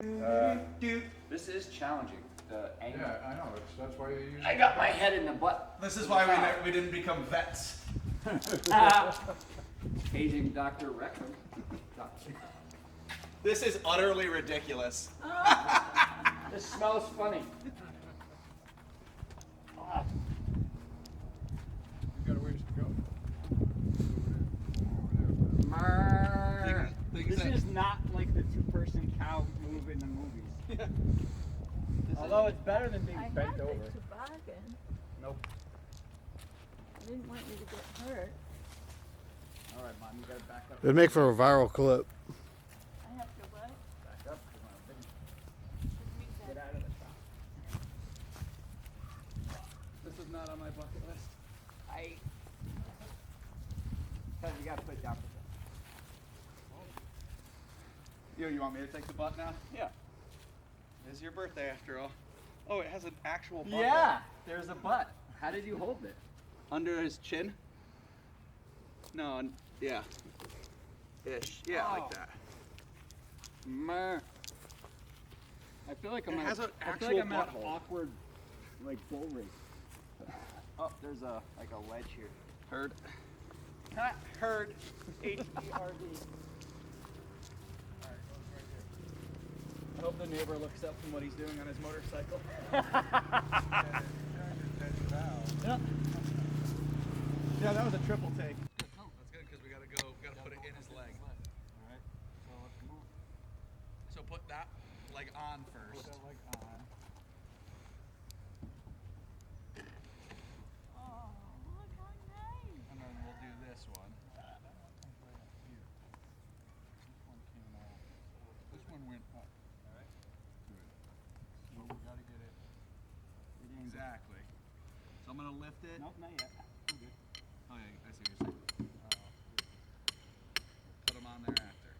This is challenging. The angle. Yeah, I know. That's why you use. I got my head in the butt. This is why we didn't become vets. Paging Dr. Reckham. This is utterly ridiculous. This smells funny. You got a ways to go. This is not like the two-person cow move in the movies. Although it's better than being bent over. Toboggan. Nope. I didn't want you to get hurt. All right, Mom, you gotta back up. It'd make for a viral clip. I have to what? Back up. Get out of the shop. This is not on my bucket list. You gotta put it down for that. You want me to take the butt now? Yeah. It is your birthday after all. Oh, it has an actual butt. Yeah, there's a butt. How did you hold it? Under his chin? No, yeah. Ish. Yeah, like that. I feel like It I'm has an I feel actual like I'm at an butthole. awkward, like, bull race. Oh, there's a ledge here. Herd. Not herd. H-E-R-D. I hope the neighbor looks up from what he's doing on his motorcycle. Yeah, that was a triple take. Oh, that's good because we gotta put it in his leg. All right, so let's move. So put that leg on first. Put that leg on. Oh, look how nice. And then we'll do this one. This one went up. Alright. Good. So we gotta get it. Exactly. So I'm gonna lift it. Nope, not yet. I'm good. Oh yeah, I see what you're saying. Put them on there after.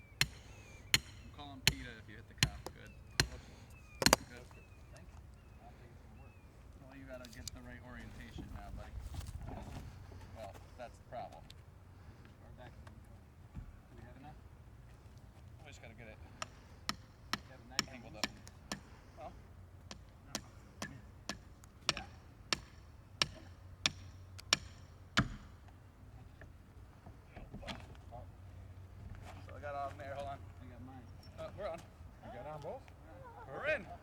I'm calling PETA if you hit the cop. Good. Good. Thank you. I don't think it's gonna work. Well, you gotta get the right orientation now, buddy. Well, that's the problem. Far back. Do we have enough? We just gotta get it We have a nice angled up. Well, Yeah. so I got on there. Hold on. I got mine. We're on. You got on both? We're in. Well,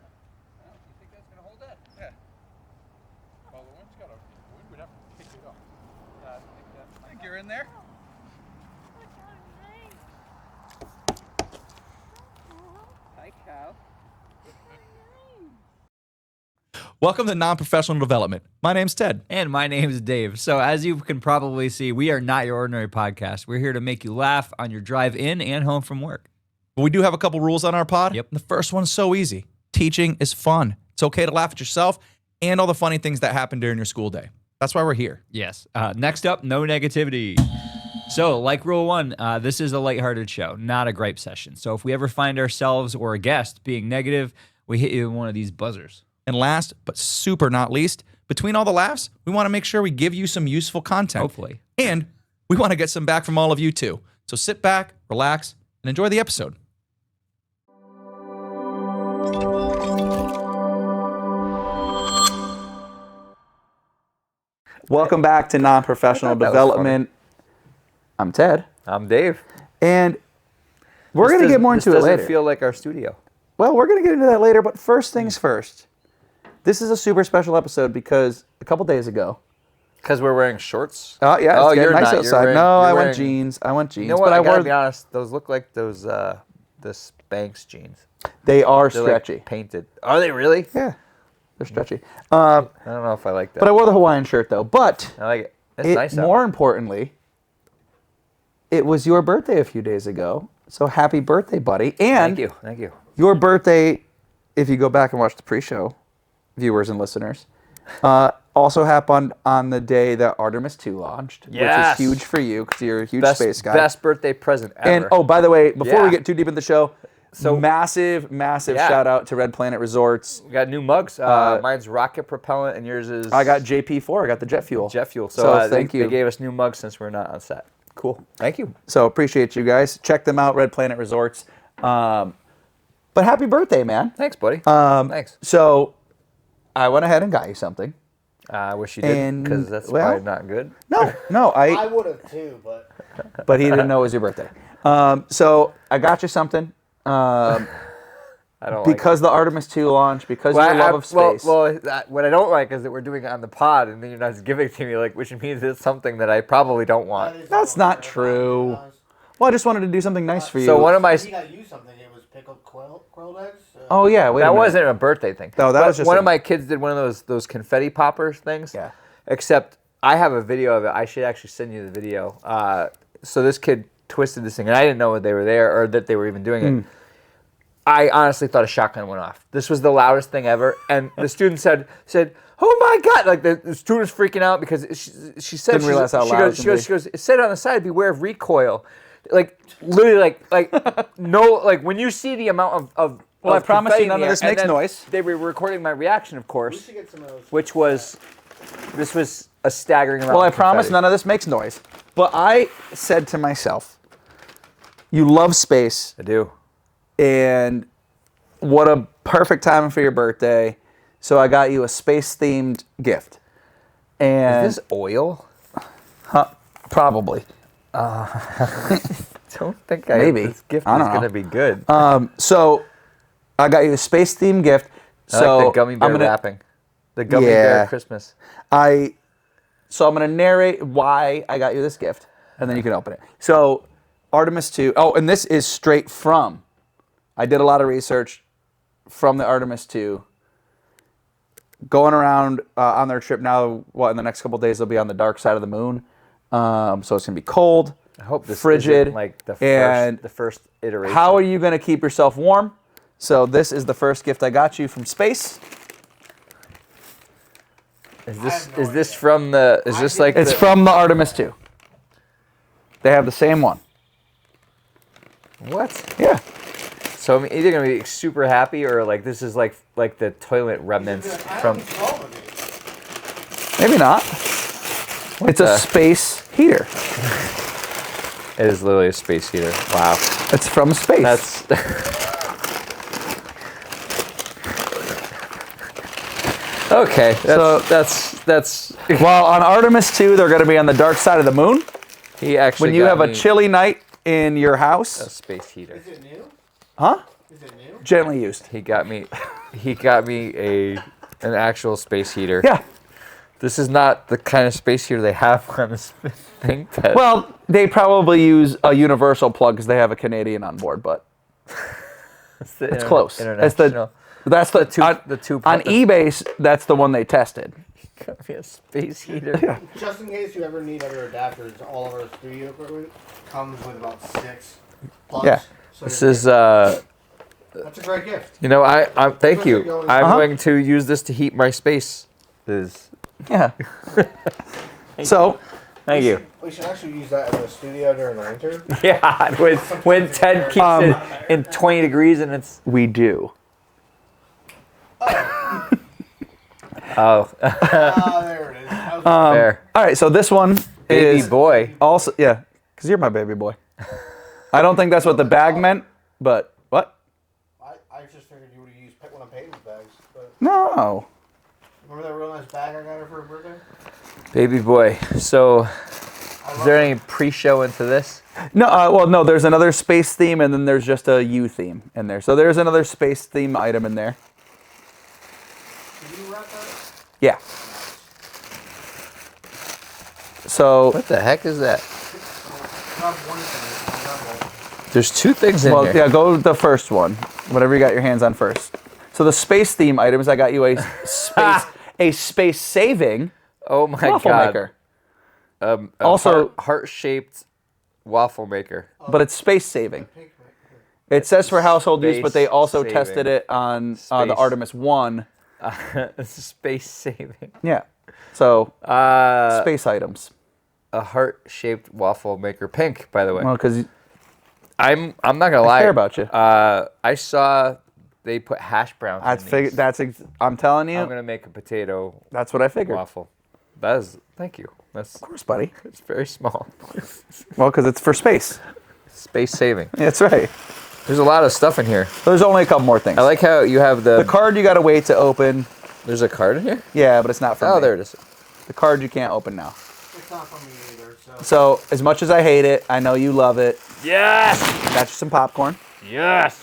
you think that's gonna hold that? Yeah. Well, the wind's got a. The wind would have to kick it up. Yeah, I think that. I think you're in there. Look how nice. Hi, cow. Look how nice. Welcome to Non-Professional Development. My name's Ted. And my name is Dave. So as you can probably see, we are not your ordinary podcast. We're here to make you laugh on your drive in and home from work. But we do have a couple rules on our pod. Yep. The first one's so easy. Teaching is fun. It's okay to laugh at yourself and all the funny things that happen during your school day. That's why we're here. Yes. Next up, no negativity. So like rule one, this is a lighthearted show, not a gripe session. So if we ever find ourselves or a guest being negative, we hit you with one of these buzzers. And last, but super not least, between all the laughs, we want to make sure we give you some useful content. Hopefully. And we want to get some back from all of you too. So sit back, relax, and enjoy the episode. Welcome back to Non-Professional Development. I'm Ted, I'm Dave. and we're going to get more into it later. feel like our studio. Well, we're going to get into that later, but first things first. This is a super special episode because a couple days ago. Because we're wearing shorts? Oh, yeah, it's getting nice outside. No, I went jeans. You know what? But I gotta wore, be honest. Those look like those the Spanx jeans. they are They're stretchy. like painted. Are they really? Yeah, they're stretchy. I don't know if I like that. But I wore the Hawaiian shirt, though. But I like it. It's nice out. more importantly, it was your birthday a few days ago. So happy birthday, buddy. And Thank you. your birthday, if you go back and watch the pre-show, viewers and listeners, also happened on the day that Artemis 2 launched, Yes. which is huge for you because you're a huge Best space guy. Best birthday present ever. And oh, by the way, before we Yeah. get too deep in the show, So massive Yeah. shout out to Red Planet Resorts. we got new mugs. Mine's rocket propellant, and yours is I got JP4. I got the jet fuel. jet fuel. So, So, thank you. They gave us new mugs since we're not on set. Cool. Thank you. So appreciate you guys. Check them out, Red Planet Resorts. But happy birthday, man. Thanks, buddy. Thanks. So I went ahead and got you something. I wish you did And, because that's well- probably not good. No, I would have too, but but he didn't know it was your birthday. So I got you something. I don't Because the Artemis 2 launch, because of your love of space. what I don't like is that we're doing it on the pod, and then you're not giving it to me, like, which means it's something that I probably don't want. That's not true. Well, I just wanted to do something nice for you. So one of my He got you something. It was pickled quailed eggs. Oh yeah, wait a that minute. wasn't a birthday thing. No, that But was just one a- of my kids did one of those confetti poppers things. Yeah. Except I have a video of it. I should actually send you the video. So this kid twisted this thing, and I didn't know they were there or that they were even doing it. I honestly thought a shotgun went off. This was the loudest thing ever, and the student said, "Oh my God!" Like the student was freaking out because she said Didn't realize how she loud it goes, can she goes, "It said on the side, beware of recoil." Like literally, like no, like when you see the amount of Well, I of promise confetti you none in of the this air, and makes then noise. They were recording my reaction, of We course, should get some of those. which was this was a staggering amount. Well, I of promise confetti. none of this makes noise. But I said to myself, you love space, I do. and what a perfect time for your birthday. So I got you a space-themed gift. And Is this oil? probably. Don't think Maybe. this gift I is don't know. going to be good. So I got you a space-themed gift. I So like the gummy bear I'm gonna, wrapping. The gummy Yeah. bear Christmas. So I'm going to narrate why I got you this gift, and then you can open it. So Artemis 2. Oh, and this is straight from. I did a lot of research from the Artemis 2. Going around on their trip now, in the next couple days, they'll be on the dark side of the moon. So it's going to be cold, I hope this frigid, isn't like and the first iteration. how are you going to keep yourself warm? So this is the first gift I got you from space. Is this from the? Is this like? It's from the Artemis 2. They have the same one. What? Yeah. So I'm either gonna be super happy or like this is like the toilet remnants from. Maybe not. It's the- a space heater. It is literally a space heater. Wow. It's from space. That's. Okay. That's. Well, on Artemis 2, they're going to be on the dark side of the moon. He actually. When you got have a me chilly night in your a house. space heater. Is it new? Huh? Is it new? Gently used. He got me an actual space heater. Yeah. This is not the kind of space heater they have on this thing. That Well, they probably use a universal plug because they have a Canadian on board, but it's close. International. That's the two- on, the two on purpose. eBay. That's the one they tested. Got me a space heater. Just in case you ever need other adapters, all of our studio equipment comes with about 6 plugs. Yeah. So This you're is good. That's a great gift. you know I thank you. I'm Uh-huh. going to use this to heat my space. Yeah. So Thank you. We should actually use that in the studio during the winter. Yeah, when Ted keeps it in 20 degrees and it's we do. oh There it is. That was there. All right. So this one Baby is boy. also because you're my baby boy. I don't think that's what the bag meant, but what? I just figured you would have used one of Peyton's bags. But No. remember that real nice bag I got her for her birthday? Baby boy. So is there any pre-show into this? No, well, no. There's another space theme, and then there's just a U theme in there. So there's another space theme item in there. Did you wrap that? Yeah. So, What the heck is that? Not one thing. Not one. There's 2 things in well, here. yeah, go with the first one. Whatever you got your hands on first. So the space theme items, I got you a space saving Oh my waffle god. maker, A Also- heart-shaped waffle maker. but it's space saving. Pink, right? It says for household use, but they also Space tested saving. it on the Space. Artemis 1. Space saving. Yeah. So Space. space items. A heart-shaped waffle maker. Pink, by the way. Well, because I'm not gonna lie. care about you. I saw they put hash browns. I in figured these. I'm telling you, I'm gonna make a potato that's what I figured. waffle. That is. Thank you. That's. Of course, buddy. It's very small. Well, because it's for space. Space saving. That's right. There's a lot of stuff in here. There's only a couple more things. I like how you have the card you got to wait to open. There's a card in here. Yeah, but it's not for me. Oh, there it is. The card you can't open now. It's not for me either. So as much as I hate it, I know you love it. Yes. Got you some popcorn. Yes.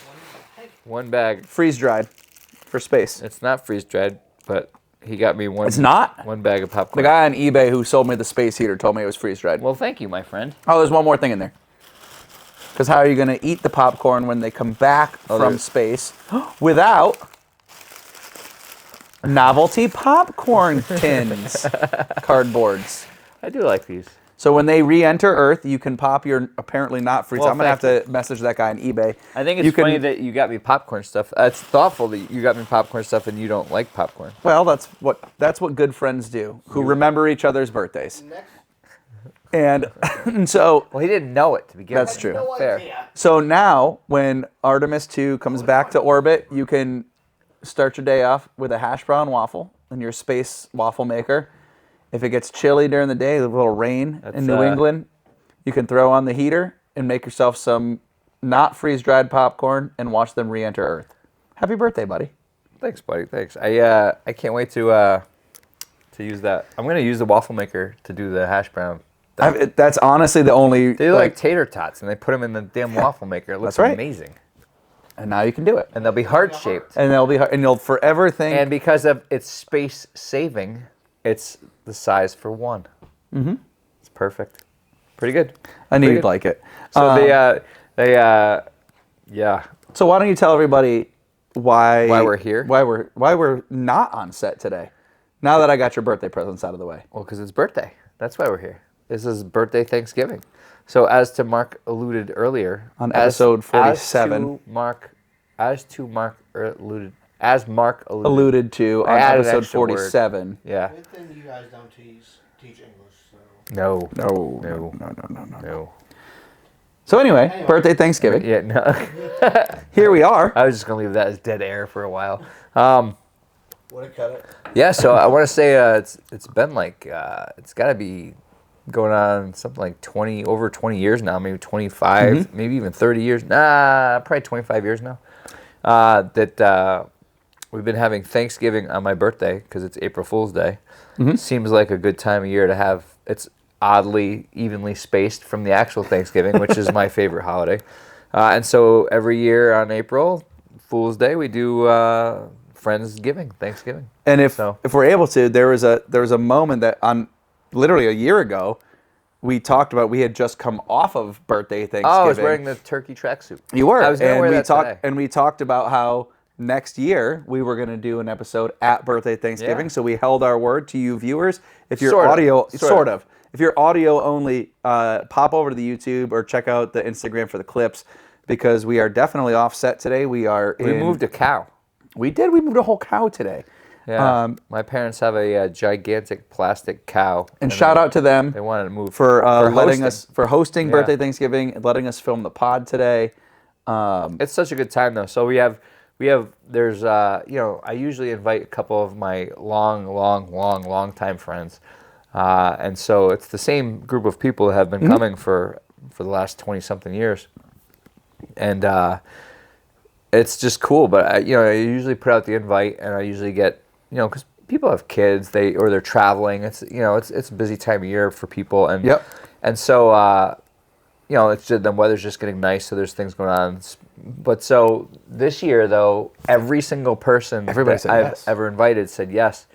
One bag. Freeze dried for space. It's not freeze dried, but he got me one. It's not? One bag of popcorn. The guy on eBay who sold me the space heater told me it was freeze dried. Well, thank you, my friend. Oh, there's one more thing in there. Because how are you going to eat the popcorn when they come back from space without novelty popcorn tins, cardboards? I do like these. So when they re-enter Earth, you can pop your apparently not freeze. Well, I'm going to have to message that guy on eBay. I think it's You can- funny that you got me popcorn stuff. It's thoughtful that you got me popcorn stuff and you don't like popcorn. Well, that's what good friends do, who remember each other's birthdays. And so Well, he didn't know it to begin with. That's true. No Fair. idea. So now, when Artemis 2 comes back to orbit, you can start your day off with a hash brown waffle in your space waffle maker. If it gets chilly during the day, a little rain in New England, you can throw on the heater and make yourself some not freeze-dried popcorn and watch them re-enter Earth. Happy birthday, buddy. Thanks, buddy. Thanks. I can't wait to use that. I'm gonna use the waffle maker to do the hash brown. That's honestly the only... They look like tater tots, and they put them in the damn waffle maker. It looks That's right. amazing. And now you can do it. And they'll be heart-shaped. And you'll forever think... And because of its space saving, it's the size for one. Mm-hmm. It's perfect. Pretty good. I knew Pretty you'd good. like it. So yeah. So why don't you tell everybody why we're here? Why we're not on set today? Now that I got your birthday presents out of the way. Well, because it's birthday. That's why we're here. This is birthday Thanksgiving. So as Mark alluded earlier On episode 47. As Mark alluded To I on added an episode extra word. 47. Yeah. Good thing you guys don't teach English, so. No. No. So anyway, birthday Thanksgiving. Yeah. No. Here we are. I was just gonna leave that as dead air for a while. Would it cut it? Yeah. So I want to say it's been like it's got to be going on something like over 20 years now, maybe 25, maybe even 30 years. Nah, probably 25 years now. That we've been having Thanksgiving on my birthday because it's April Fool's Day. Seems like a good time of year to have. It's oddly evenly spaced from the actual Thanksgiving, which is my favorite holiday. And so every year on April Fool's Day, we do Friendsgiving, Thanksgiving. And if So- we're able to, there was a moment that on literally a year ago, we talked about. We had just come off of birthday Thanksgiving. Oh, I was wearing the turkey tracksuit. You were. I was going to wear we that talked today. and we talked about how next year we were going to do an episode at birthday Thanksgiving. Yeah. So we held our word to you viewers. If you're Sort of. audio, Sort of. If you're audio only, pop over to the YouTube or check out the Instagram for the clips because we are definitely offset today. We moved a cow. We did. We moved a whole cow today. Yeah. My parents have a gigantic plastic cow. And shout out to them They wanted to move for letting hosting. us hosting Yeah. birthday Thanksgiving and letting us film the pod today. It's such a good time though. So there's I usually invite a couple of my long time friends, and so it's the same group of people that have been coming for the last 20 something years, and it's just cool. But I usually put out the invite, and I usually get because people have kids, they're traveling. It's it's a busy time of year for people, and Yep. and so. It's just the weather's just getting nice, so there's things going on. But so this year, though, every single person Everybody that said I've yes. ever invited said yes.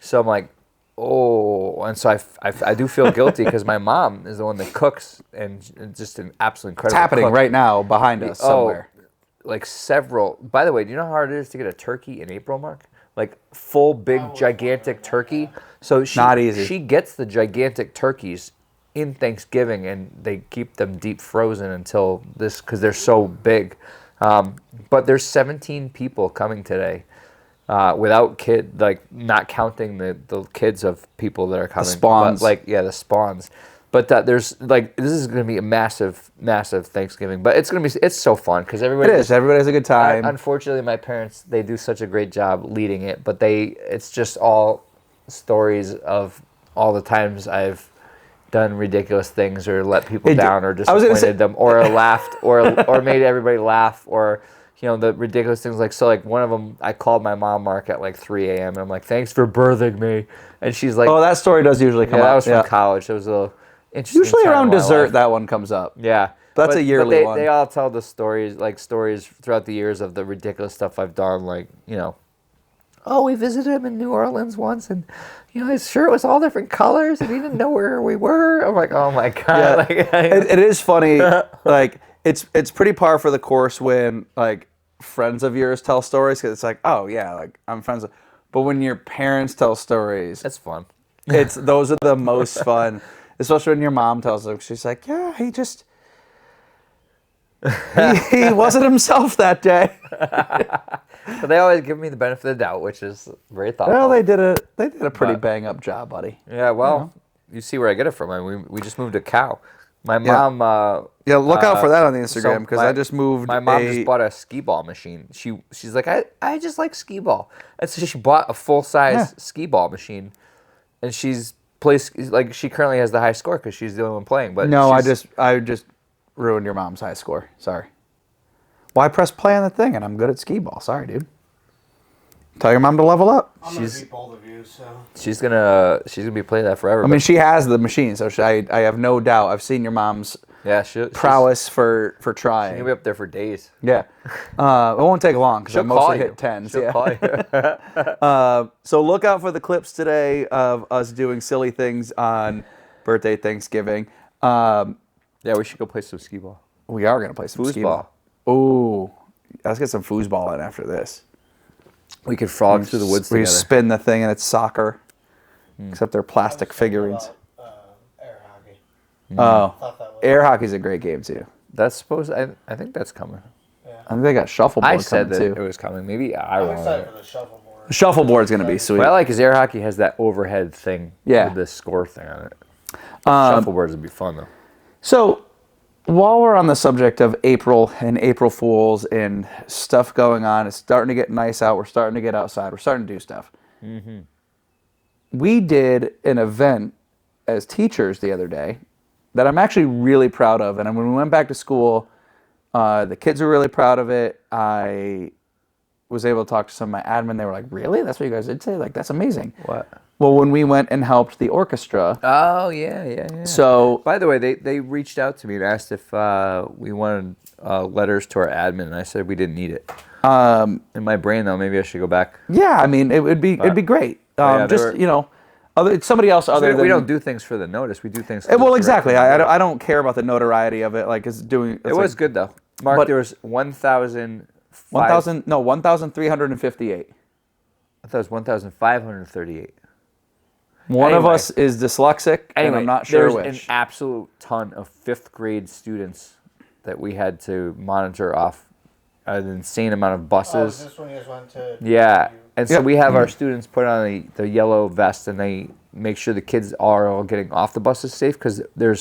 So I'm like, oh, and so I do feel guilty because my mom is the one that cooks and just an absolute incredible. It's happening cook. right now behind us somewhere. Like several. By the way, do you know how hard it is to get a turkey in April, Mark? Like full, big, gigantic turkey. So Not easy. She gets the gigantic turkeys in Thanksgiving, and they keep them deep frozen until this because they're so big. But there's 17 people coming today, without not counting the kids of people that are coming. spawns. But the spawns. But there's like this is gonna be a massive Thanksgiving, but it's so fun because everybody. It is. Everybody has a good time. Unfortunately, my parents they do such a great job leading it, but it's just all stories of all the times I've done ridiculous things or let people down or I was gonna disappointed them or laughed or made everybody laugh or the ridiculous things like one of them I called my mom Mark at like 3 a.m. and I'm like thanks for birthing me and she's like oh, that story does usually come yeah, up. that was from college. It was a little interesting. Usually time around in my dessert life. that one comes up. Yeah. That's a yearly but one. They all tell the stories throughout the years of the ridiculous stuff I've done oh, we visited him in New Orleans once, and his shirt was all different colors, and he didn't know where we were. I'm like, oh my god! Yeah. It is funny. Like it's pretty par for the course when like friends of yours tell stories because it's like, oh yeah, like I'm friends. But when your parents tell stories, that's fun. Those are the most fun, especially when your mom tells them. She's like, yeah, he wasn't himself that day. But they always give me the benefit of the doubt, which is very thoughtful. Well, they did a pretty bang up job, buddy. Yeah, well, you see where I get it from. I mean, we just moved a cow. My mom. Yeah, look out for that on the Instagram so because I just moved. My mom just bought a skee ball machine. She's like, I just like skee ball, and so she bought a full size skee ball machine, and she currently has the high score because she's the only one playing. But no, I just ruined your mom's high score. Sorry. Well, I pressed play on the thing, and I'm good at skee ball. Sorry, dude. Tell your mom to level up. I'm gonna beat both of you, so. She's gonna be playing that forever. I mean, she has the machine, so I have no doubt. I've seen your mom's prowess for trying. She's gonna be up there for days. Yeah, it won't take long because I mostly hit 10s. She'll call you. So look out for the clips today of us doing silly things on birthday Thanksgiving. Yeah, we should go play some skee ball. We are gonna play some skee ball. Ooh, let's get some foosball in after this. We could frog through the woods We together. spin the thing and it's soccer, except they're plastic figurines. Air hockey. Oh, air hockey's a great game too. That's supposed. I think that's coming. I think they got shuffleboard I said coming that too. it was coming. Maybe I I'm wrong. excited for the shuffleboard. Shuffleboard's gonna be sweet. What I like is air hockey has that overhead thing with the score thing on it. Shuffleboards would be fun though. So, while we're on the subject of April and April Fools and stuff going on, it's starting to get nice out. We're starting to get outside. We're starting to do stuff. Mm-hmm. We did an event as teachers the other day that I'm actually really proud of. And when we went back to school, the kids were really proud of it. I was able to talk to some of my admin. They were like, really? That's what you guys did today? Like, that's amazing. What? Well, when we went and helped the orchestra. Oh, yeah. So, by the way, they reached out to me and asked if we wanted letters to our admin, and I said we didn't need it. In my brain, though, maybe I should go back. Yeah, I mean, it'd be great. Somebody else other than we don't do things for the notice. We do things. Well, exactly. I don't care about the notoriety of it. Like, it was good though. Mark, but there was 1,000. 1,358. I thought it was 1,538. One of us is dyslexic, and I'm not sure which. There's an absolute ton of 5th grade students that we had to monitor off an insane amount of buses. Oh, is this when you guys went to? Yeah, and so we have our students put on the yellow vest, and they make sure the kids are all getting off the buses safe because there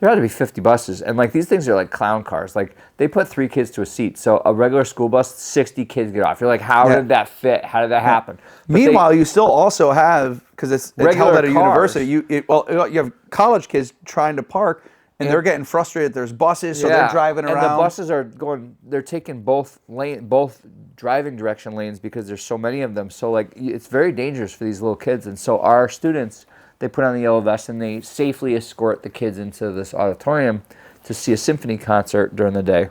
had to be 50 buses, and like these things are like clown cars. Like they put 3 kids to a seat, so a regular school bus, 60 kids get off. You're like, how did that fit? How did that happen? But meanwhile, you still also have, because it's held at a cars. university. You have college kids trying to park, and they're getting frustrated. There's buses, so they're driving around. And the buses are going. They're taking both driving direction lanes because there's so many of them. So like it's very dangerous for these little kids. And so our students, they put on the yellow vest and they safely escort the kids into this auditorium to see a symphony concert during the day.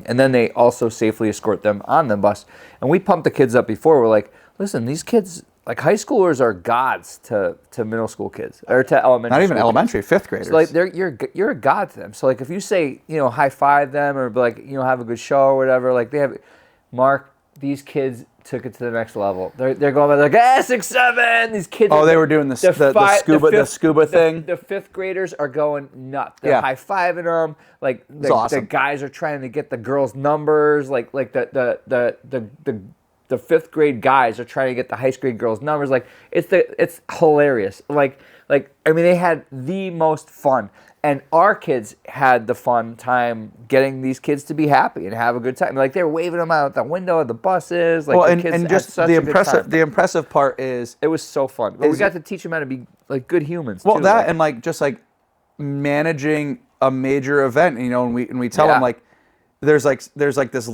And then they also safely escort them on the bus. And we pumped the kids up before. We're like, listen, these kids, like high schoolers are gods to middle school kids or to elementary. Not even school elementary, kids. 5th graders. So like you're a god to them. So like if you say, high five them or be like, have a good show or whatever, like Mark, these kids took it to the next level. They're going by like 6, 7. These kids. Oh, they were doing the scuba thing. The 5th graders are going nuts. They're high fiving them. Like awesome. The guys are trying to get the girls' numbers. Like the 5th grade guys are trying to get the high school girls' numbers. Like it's hilarious. Like Like, I mean, they had the most fun. And our kids had the fun time getting these kids to be happy and have a good time. Like, they were waving them out the window of the buses. Like, Well, the and, kids and had just such the a good time. impressive part is It was so fun. But we is- got to teach them how to be, like, good humans, well too. that Like, and like just like managing a major event. You know, and we tell them like there's like this,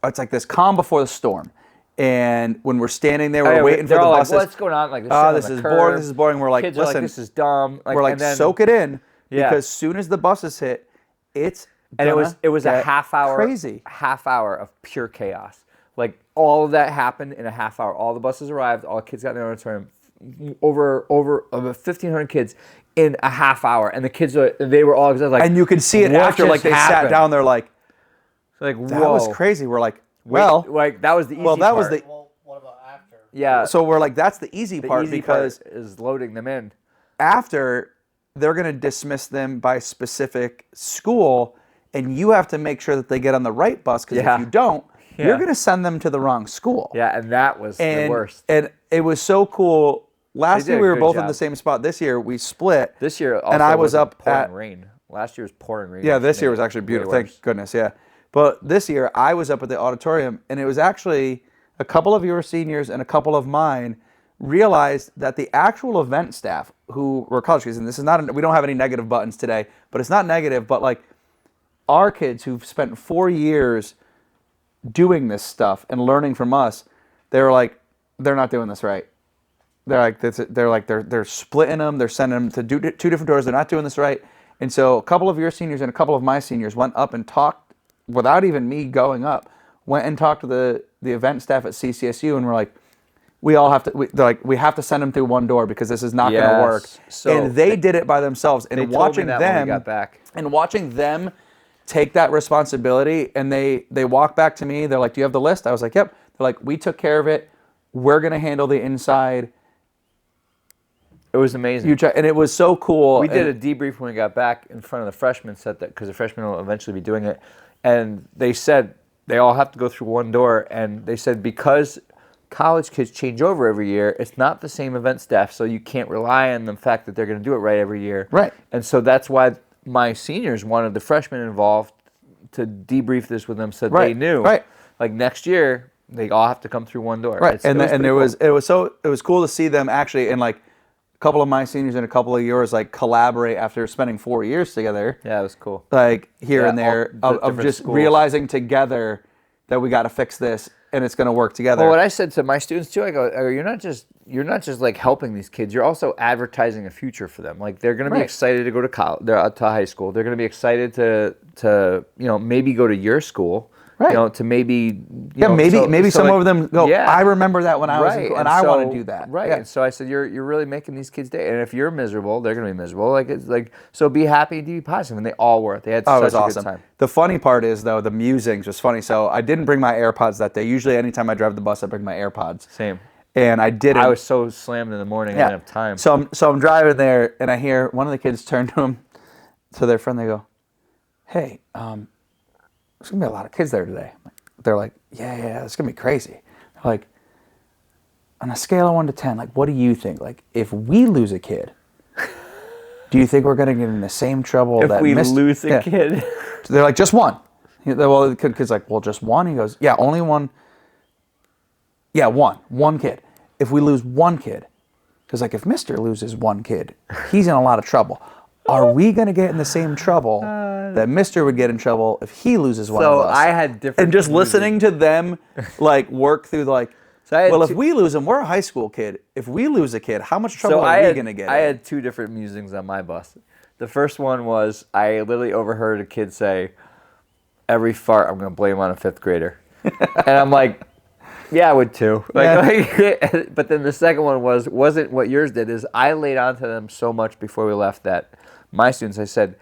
it's like this calm before the storm. And when we're standing there, we're waiting for they're the all buses. like, what's going on? Like, This is boring. This is boring. We're like, kids are listen, like, this is dumb. Like, we're like, and then, soak it in, Yeah. because soon as the buses hit, it's and it was a get half hour, crazy. half hour of pure chaos. Like, all of that happened in a half hour. All the buses arrived. All the kids got in the auditorium. Over 1,500 kids in a half hour, and the kids they were all like, And you can see it what after, like just they sat happened? down there, like Like, that whoa. was crazy. We're like, Wait, well, like that was the easy well, that was part. the Well, what about after? yeah. so we're like, that's the easy the part, easy because part is loading them in. after they're going to dismiss them by specific school, and you have to make sure that they get on the right bus, because Yeah. if you don't, Yeah. you're going to send them to the wrong school. Yeah, and that was the worst. And it was so cool. Last They year did a we were good both in job. the same spot. This year we split. This year, also and I was wasn't up pouring at rain. Last year was pouring rain. Yeah, which this year made was it actually way beautiful. worse. Thank goodness, yeah. But this year I was up at the auditorium, and it was actually a couple of your seniors and a couple of mine realized that the actual event staff who were college kids, and this is not, we don't have any negative buttons today, but it's not negative, but like our kids who've spent 4 years doing this stuff and learning from us, they're like, they're not doing this right. They're splitting them. They're sending them to do two different tours. They're not doing this right. And so a couple of your seniors and a couple of my seniors went up and talked, without even me going up, went and talked to the event staff at CCSU, and we're like, we all have to. They're like, we have to send them through one door because this is not going to Yes. work. So and they did it by themselves. And They told me watching that when we them got back. and watching them take that responsibility, and they walk back to me. They're like, "Do you have the list?" I was like, "Yep." They're like, "We took care of it. We're gonna handle the inside." It was amazing. And it was so cool. We did And- a debrief when we got back in front of the freshmen, said that because the freshmen will eventually be doing it, and they said they all have to go through one door, and they said because college kids change over every year, it's not the same event staff, so you can't rely on the fact that they're going to do it right every year. Right. And so that's why my seniors wanted the freshmen involved to debrief this with them, so they Right, knew. right. Like next year, they all have to come through one door. Right, It and pretty it was cool to see them actually, and like a couple of my seniors and a couple of yours like collaborate after spending 4 years together, Yeah, it was cool. like here Yeah, and there, all of different just schools. realizing together that we got to fix this and it's going to work together. Well, what I said to my students too, I go, you're not just like helping these kids. You're also advertising a future for them. Like they're going to be Right. excited to go to college, to high school. They're going to be excited to maybe go to your school. Right. To maybe yeah, maybe some like, of them go, yeah. I remember that when I was in Right, school, and I want so- to do that. Right. Yeah. And so I said, you're really making these kids day. And if you're miserable, they're going to be miserable. Like it's like, so be happy and be positive. And they all were. They had Oh, it such was a awesome. good time. The funny part is, though, the musings was funny. So I didn't bring my AirPods that day. Usually, anytime I drive the bus, I bring my AirPods. Same. And I didn't. I was so slammed in the morning. I didn't have time. So I'm driving there, and I hear one of the kids turn to their friend. They go, "Hey, there's gonna be a lot of kids there today." They're like, "Yeah, it's gonna be crazy." They're like, on a scale of 1 to 10, like, what do you think? Like, if we lose a kid, do you think we're gonna get in the same trouble if that we missed? lose a Yeah. kid. So they're like, just one. Well, the kid's like, well, just one? He goes, yeah, only one. Yeah, one kid. If we lose one kid, because like if Mister loses one kid, he's in a lot of trouble. Are we going to get in the same trouble that Mister would get in trouble if he loses one So of us? I had different. And just musings. listening to them like work through like, So I had well, if two- we lose him, we're a high school kid. If we lose a kid, how much trouble I are we had, going to get I in? had two different musings on my bus. The first one was I literally overheard a kid say, "Every fart, I'm going to blame on a fifth grader," and I'm like, "Yeah, I would too." Like, but then the second one wasn't what yours did. Is I laid onto them so much before we left that my students, I said,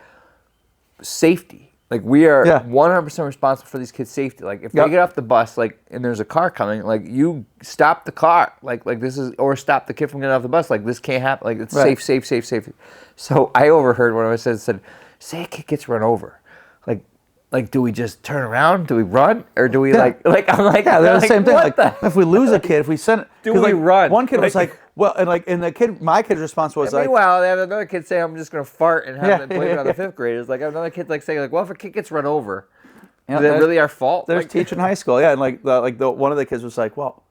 safety. Like we are Yeah. 100% responsible for these kids' safety. Like if Yep. they get off the bus, like and there's a car coming, like you stop the car, like this is, or stop the kid from getting off the bus. Like this can't happen. Like it's Right. safe. So I overheard one of my students said, "Say a kid gets run over, like do we just turn around? Do we run, or do we Yeah. like I'm like Yeah, they're the like, same thing. what Like, the? if we lose a kid, if we send, Do 'cause, we like, run? One kid was Like- like, Well, and my kid's response was like, meanwhile, they have another kid saying, "I'm just gonna fart and have them blame it on the fifth graders." Like another kid like saying, "Like, well, if a kid gets run over, is it really our fault?" There's Like, teaching high school, yeah, and one of the kids was like, well,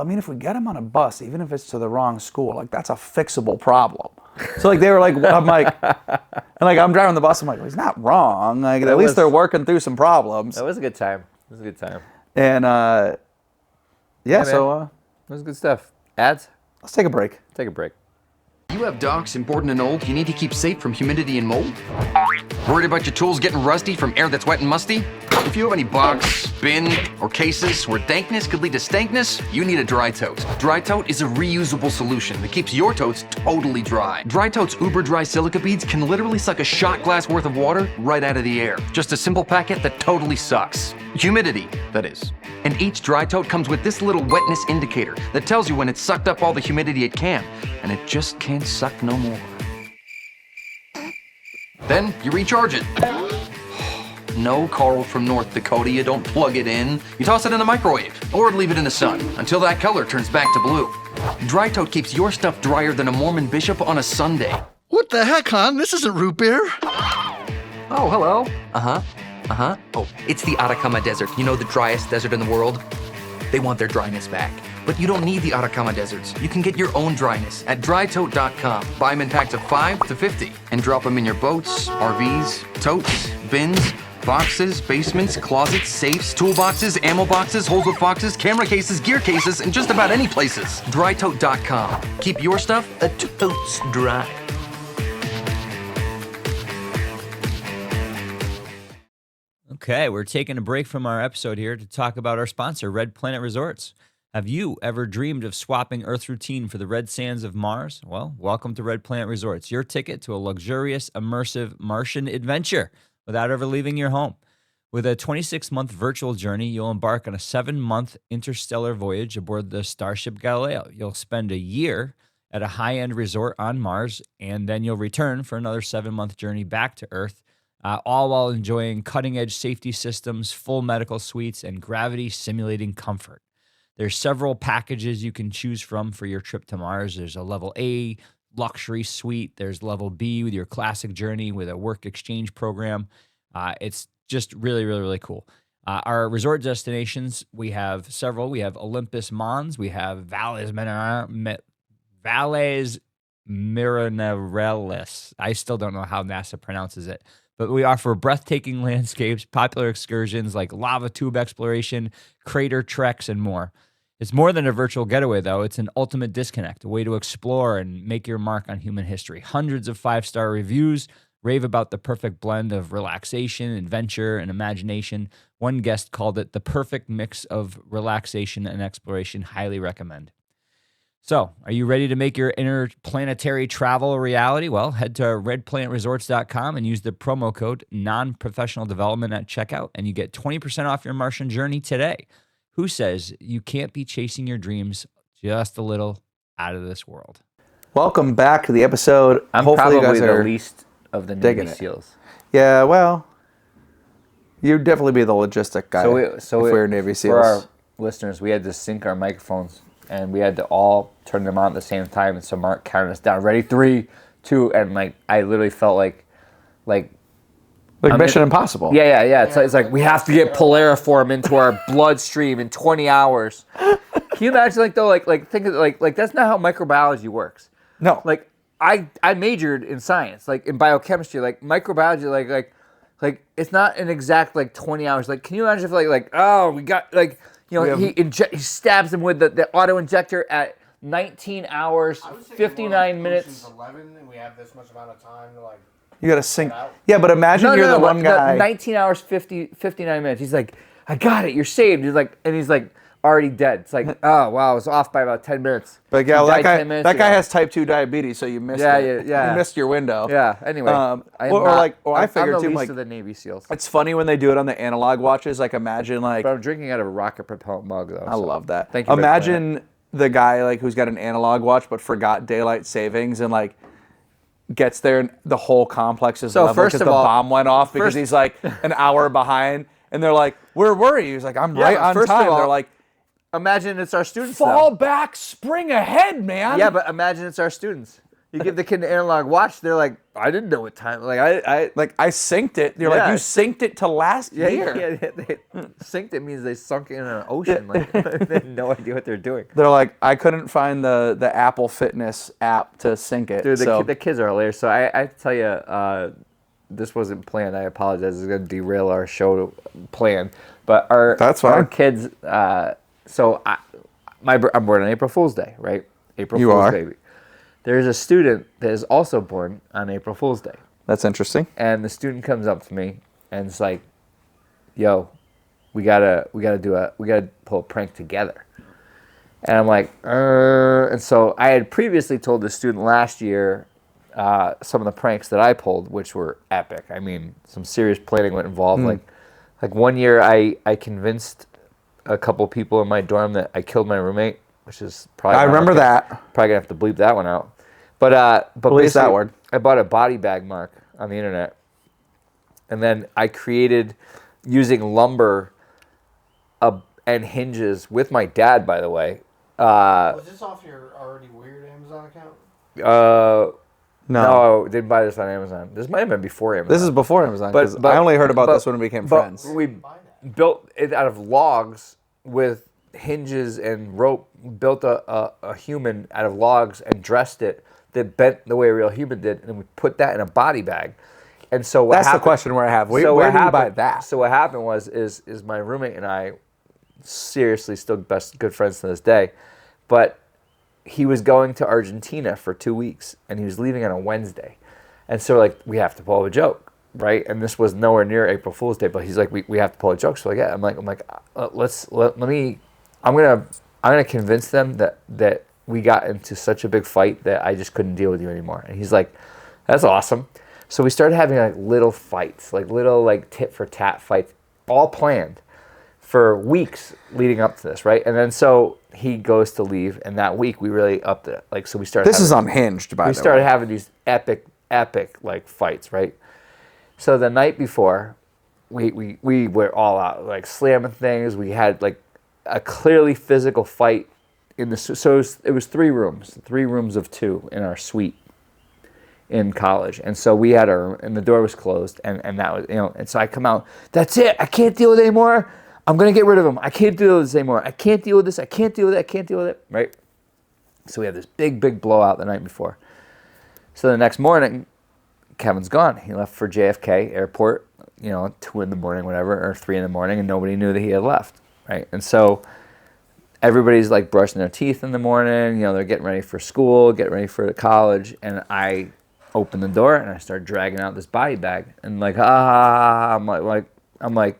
I mean, if we get him on a bus, even if it's to the wrong school, like that's a fixable problem. So like they were like, I'm like, and like I'm driving the bus, I'm like, well, he's not wrong. Like at least they're working through some problems. that was a good time. It was a good time. And so It was good stuff. Ads? let's take a break. Take a break. You have docks important and old you need to keep safe from humidity and mold? Worried about your tools getting rusty from air that's wet and musty? If you have any box, bin, or cases where dankness could lead to stankness, you need a Dry Tote. Dry Tote is a reusable solution that keeps your totes totally dry. Dry Tote's uber dry silica beads can literally suck a shot glass worth of water right out of the air. Just a simple packet that totally sucks. Humidity, that is. And each Dry Tote comes with this little wetness indicator that tells you when it's sucked up all the humidity it can, and it just can't suck no more. Then you recharge it. No, Carl from North Dakota, you don't plug it in. You toss it in the microwave or leave it in the sun until that color turns back to blue. Dry Tote keeps your stuff drier than a Mormon bishop on a Sunday. What the heck, hon? This isn't root beer. Oh, hello. Oh, it's the Atacama Desert. You know, the driest desert in the world? They want their dryness back. But you don't need the Atacama deserts. You can get your own dryness at drytote.com. Buy them in packs of 5 to 50 and drop them in your boats, RVs, totes, bins, boxes, basements, closets, safes, toolboxes, ammo boxes, holes with foxes, camera cases, gear cases, and just about any places. Drytote.com. Keep your stuff a totes dry. Okay, we're taking a break from our episode here to talk about our sponsor, Red Planet Resorts. Have you ever dreamed of swapping Earth's routine for the red sands of Mars? Well, welcome to Red Planet Resorts, your ticket to a luxurious, immersive Martian adventure without ever leaving your home. With a 26-month virtual journey, you'll embark on a 7-month interstellar voyage aboard the Starship Galileo. You'll spend a year at a high-end resort on Mars, and then you'll return for another 7-month journey back to Earth, all while enjoying cutting-edge safety systems, full medical suites, and gravity-simulating comfort. There's several packages you can choose from for your trip to Mars. There's a level A luxury suite. There's level B with your classic journey with a work exchange program. It's just really, really, really cool. Our resort destinations, we have several. We have Olympus Mons. We have Valles Marineris. I still don't know how NASA pronounces it. But we offer breathtaking landscapes, popular excursions like lava tube exploration, crater treks, and more. It's more than a virtual getaway, though. It's an ultimate disconnect, a way to explore and make your mark on human history. Hundreds of 5-star reviews rave about the perfect blend of relaxation, adventure, and imagination. One guest called it the perfect mix of relaxation and exploration. Highly recommend. So, are you ready to make your interplanetary travel a reality? Well, head to redplanetresorts.com and use the promo code non-professional development at checkout, and you get 20% off your Martian journey today. Who says you can't be chasing your dreams just a little out of this world? Welcome back to the episode. I'm Hopefully you probably guys the are least of the digging Navy it. SEALs. Yeah, well, you'd definitely be the logistic guy if we were Navy SEAls. For our listeners, we had to sync our microphones, and we had to all turn them on at the same time. And so Mark counted us down. Ready, 3, 2, and like I literally felt like Mission Impossible. Yeah. It's like we have to get polariform into our bloodstream in 20 hours. Can you imagine, think of like that's not how microbiology works. No. Like I majored in science, like in biochemistry, like microbiology, like it's not an exact 20 hours. Like, can you imagine if we got he stabs him with the auto injector at 19 hours, 59 minutes. 11, and we have this much amount of time to You got to sync. Yeah, but imagine you're the one guy. 19 hours, 59 minutes. He's like, I got it. You're saved. He's like, already dead. It's like, oh wow, I was off by about 10 minutes. But yeah, that guy has type 2 diabetes, so you missed it. Yeah. You missed your window. Yeah. Anyway, I figured I'm the too. least of the Navy SEAls. It's funny when they do it on the analog watches. Like imagine But I'm drinking out of a rocket propellant mug though. I love that. Thank you. Imagine the guy who's got an analog watch but forgot daylight savings and gets there and the whole complex is level because the bomb went off because he's an hour behind and they're like, where were you? He's like, I'm right on time. They're like, Imagine it's our students. Fall though. back, spring ahead, man. Yeah, but imagine it's our students. You give the kid an analog watch, they're like, I didn't know what time. Like I synced it. You're Yeah. like, you synced it to last yeah, year. they synced it means they sunk it in an ocean. Like they had no idea what they're doing. They're like, I couldn't find the Apple Fitness app to sync it. Dude, so. the kids are hilarious. So I have to tell you, this wasn't planned. I apologize. It's going to derail our show plan. But That's fine. our kids. I'm born on April Fool's Day, right? April You Fool's are. Day. There's a student that is also born on April Fool's Day, That's interesting. and the student comes up to me and it's like, "Yo, we gotta pull a prank together." And I'm like, and so I had previously told the student last year some of the pranks that I pulled, which were epic. I mean, some serious planning went involved. Like one year, I convinced a couple people in my dorm that I killed my roommate, which is probably I remember that. Probably gonna have to bleep that one out. But Release that basically, word. I bought a body bag mark on the internet, and then I created using lumber and hinges with my dad, by the way. Was this off your already weird Amazon account? No, didn't buy this on Amazon. This might have been before Amazon. This is before Amazon, because But- I only heard about but- this when we became but friends. We built it out of logs with hinges and rope. Built a human out of logs and dressed it that bent the way a real human did, and then we put that in a body bag. And so what That's the happened, question where I have. Where so did what you buy happened- that? So what happened was my roommate and I, seriously still good friends to this day, but he was going to Argentina for 2 weeks and he was leaving on a Wednesday, and so like we have to pull a joke, right? And this was nowhere near April Fool's Day, but he's like we have to pull a joke. So like yeah, I'm like I'm gonna convince them that we got into such a big fight that I just couldn't deal with you anymore. And he's like, that's awesome. So we started having like little fights, like little like tit for tat fights, all planned for weeks leading up to this, right? And then so he goes to leave, and that week we really upped it. Like so we started. This is unhinged, by the way. We started having these epic like fights, right? So the night before, we were all out, like slamming things. We had like a clearly physical fight in the so it was 3 rooms of 2 in our suite in college, and so we had and the door was closed, and that was and so I come out. That's it. I can't deal with it anymore. I'm gonna get rid of him. I can't deal with this anymore. I can't deal with this. I can't deal with it. I can't deal with it. Right. So we had this big blowout the night before. So the next morning, Kevin's gone. He left for JFK airport, 2 in the morning, whatever, or 3 in the morning, and nobody knew that he had left, right? And so everybody's like brushing their teeth in the morning, they're getting ready for school, getting ready for college, and I open the door and I start dragging out this body bag, and like, I'm like,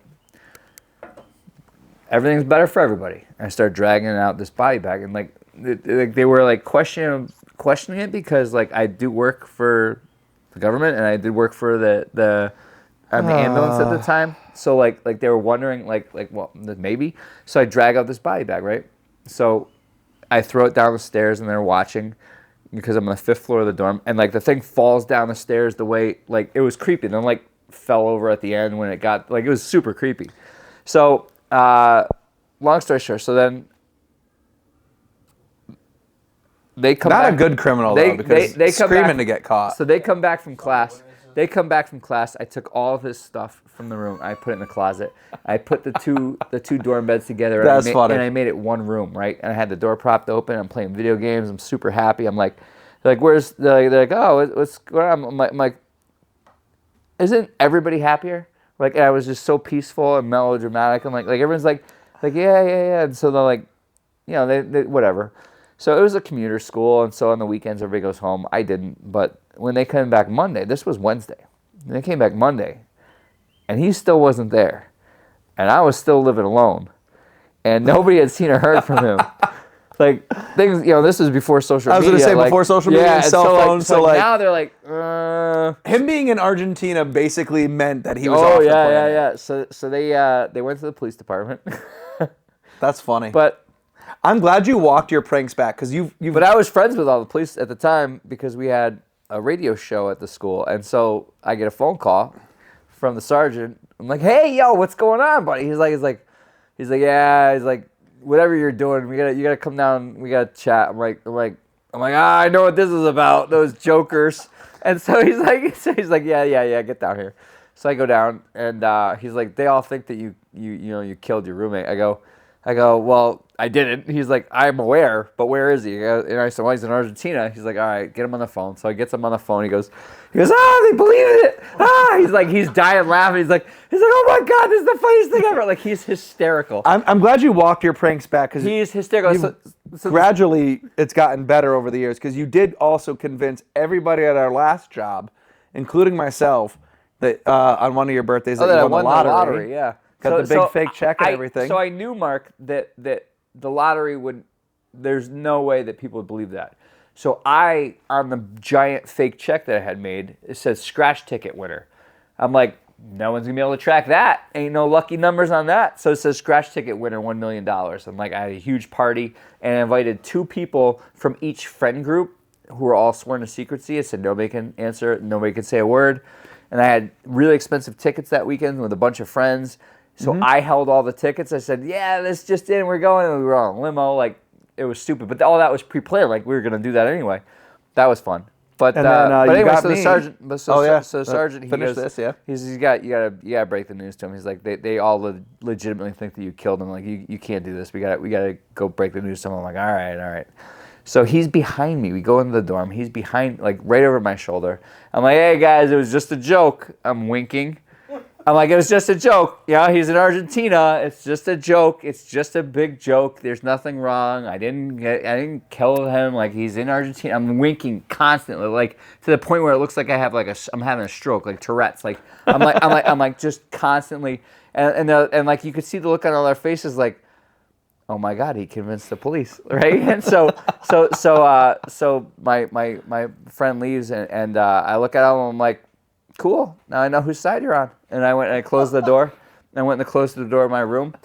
everything's better for everybody. I start dragging out this body bag, and like they were like questioning it because like I do work for the government and I did work for the ambulance at the time. So like they were wondering well, maybe. So I drag out this body bag, right? So I throw it down the stairs and they're watching because I'm on the 5th floor of the dorm, and like the thing falls down the stairs the way like it was creepy. And then like fell over at the end when it got like it was super creepy. So long story short, so then they come Not back. a good criminal, though, because they come screaming back, to get caught. So they come back from class. I took all of his stuff from the room. I put it in the closet. I put the two dorm beds together. That's funny. And I made it one room, right? And I had the door propped open. I'm playing video games. I'm super happy. I'm like, where's? They're like, oh, what's going on? I'm like, isn't everybody happier? Like, and I was just so peaceful and melodramatic. I'm like everyone's like yeah. And so they're like, they whatever. So it was a commuter school, and so on the weekends everybody goes home. I didn't, but when they came back Monday, this was Wednesday. When they came back Monday, and he still wasn't there, and I was still living alone, and nobody had seen or heard from him. Like things, this was before social media. I was going to say before social media and cell phones. So like now they're like, him being in Argentina basically meant that he was. oh off the yeah, planet. yeah. So they went to the police department. That's funny. But I'm glad you walked your pranks back because you've. But I was friends with all the police at the time because we had a radio show at the school, and so I get a phone call from the sergeant. I'm like, "Hey, yo, what's going on, buddy?" He's like, yeah. He's like, whatever you're doing, you gotta come down. We gotta chat. I'm like, I know what this is about. Those jokers. And so he's like, yeah, get down here. So I go down, and he's like, they all think that you killed your roommate. I go, well, I didn't. He's like, I'm aware, but where is he? And I said, well, he's in Argentina. He's like, all right, get him on the phone. So I gets him on the phone. He goes, they believe it. He's dying laughing. He's like, oh my God, this is the funniest thing ever. Like, he's hysterical. I'm glad you walked your pranks back because He's hysterical. So gradually it's gotten better over the years because you did also convince everybody at our last job, including myself, that on one of your birthdays that that you I won the lottery. Yeah. Got the big fake check and everything. So I knew, Mark, that the lottery there's no way that people would believe that. So on the giant fake check that I had made, it says scratch ticket winner. I'm like, no one's going to be able to track that. Ain't no lucky numbers on that. So it says scratch ticket winner, $1 million. I'm like, I had a huge party and I invited 2 people from each friend group who were all sworn to secrecy. I said nobody can answer, nobody can say a word. And I had really expensive tickets that weekend with a bunch of friends. So I held all the tickets. I said, yeah, this just in, we're going. And we were on a limo. Like, it was stupid. But all that was pre-planned. Like, we were going to do that anyway. That was fun. But anyway, so the sergeant, so the sergeant, he goes, you gotta break the news to him. He's like, they all legitimately think that you killed him. Like, you can't do this. We gotta go break the news to him. I'm like, all right. So he's behind me. We go into the dorm. He's behind, like, right over my shoulder. I'm like, hey guys, it was just a joke. I'm winking. I'm like, it was just a joke. Yeah, he's in Argentina. It's just a joke. It's just a big joke. There's nothing wrong. I didn't kill him. Like, he's in Argentina. I'm winking constantly, like, to the point where it looks like I have I'm having a stroke, like Tourette's. Like, I'm like just constantly, and like you could see the look on all their faces, like, oh my God, he convinced the police, right? And so my friend leaves, and I look at him, and I'm like, cool, now I know whose side you're on. And I went and I closed the door. I went and closed the door of my room.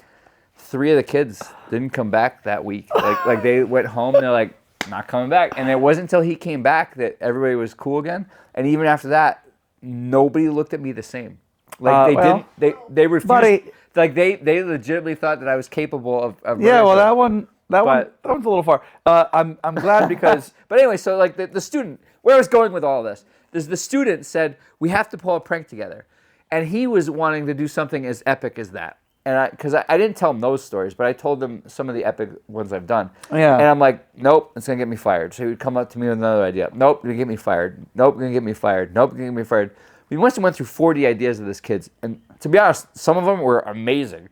3 of the kids didn't come back that week. Like they went home and they're like, not coming back. And it wasn't until he came back that everybody was cool again. And even after that, nobody looked at me the same. Like they refused. Buddy, like they legitimately thought that I was capable of yeah, well, that one's a little far. I'm glad because but anyway, so like the student, where I was going with all this, the student said, we have to pull a prank together. And he was wanting to do something as epic as that. And because I didn't tell him those stories, but I told him some of the epic ones I've done. Yeah. And I'm like, nope, it's going to get me fired. So he would come up to me with another idea. Nope, going to get me fired. Nope, going to get me fired. Nope, going to get me fired. We must have went through 40 ideas of this kid's. And to be honest, some of them were amazing.